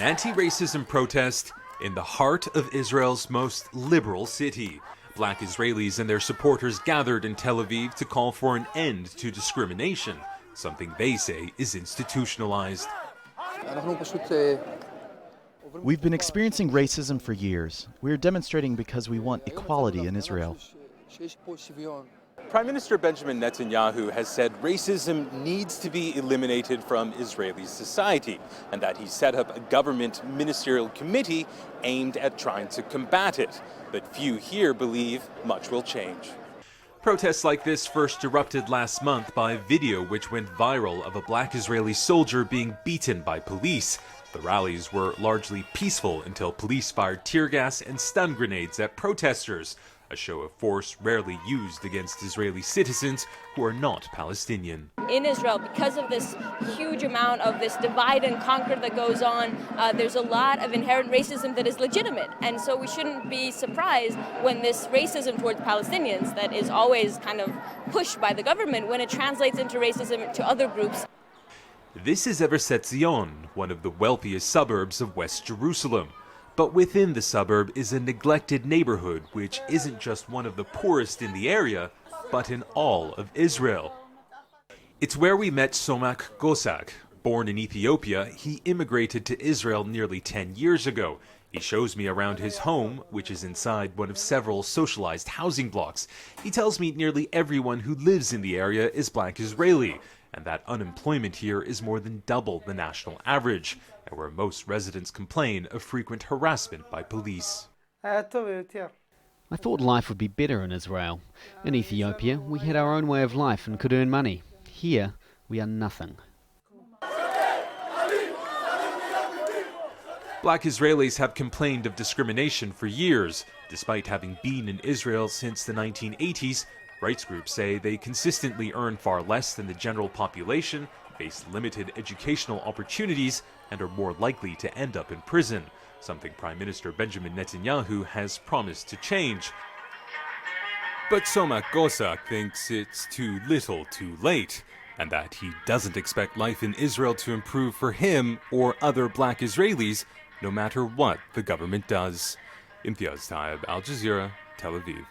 An anti-racism protest in the heart of Israel's most liberal city. Black Israelis and their supporters gathered in Tel Aviv to call for an end to discrimination, something they say is institutionalized. We've been experiencing racism for years. We're demonstrating because we want equality in Israel. Prime Minister Benjamin Netanyahu has said racism needs to be eliminated from Israeli society and that he set up a government ministerial committee aimed at trying to combat it. But few here believe much will change. Protests like this first erupted last month by a video which went viral of a black Israeli soldier being beaten by police. The rallies were largely peaceful until police fired tear gas and stun grenades at protesters, a show of force rarely used against Israeli citizens who are not Palestinian. In Israel, because of this huge amount of this divide and conquer that goes on, there's a lot of inherent racism that is legitimate. And so we shouldn't be surprised when this racism towards Palestinians that is always kind of pushed by the government, when it translates into racism to other groups. This is Everset Zion, one of the wealthiest suburbs of West Jerusalem. But within the suburb is a neglected neighborhood which isn't just one of the poorest in the area, but in all of Israel. It's where we met Somak Gosak. Born in Ethiopia, he immigrated to Israel nearly 10 years ago. He shows me around his home, which is inside one of several socialized housing blocks. He tells me nearly everyone who lives in the area is black Israeli, and that unemployment here is more than double the national average, and where most residents complain of frequent harassment by police. I thought life would be better in Israel. In Ethiopia, we had our own way of life and could earn money. Here, we are nothing. Black Israelis have complained of discrimination for years. Despite having been in Israel since the 1980s, rights groups say they consistently earn far less than the general population, face limited educational opportunities, and are more likely to end up in prison, something Prime Minister Benjamin Netanyahu has promised to change. But Somak Gosak thinks it's too little too late, and that he doesn't expect life in Israel to improve for him or other black Israelis, no matter what the government does. Imtiaz Taib, Al Jazeera, Tel Aviv.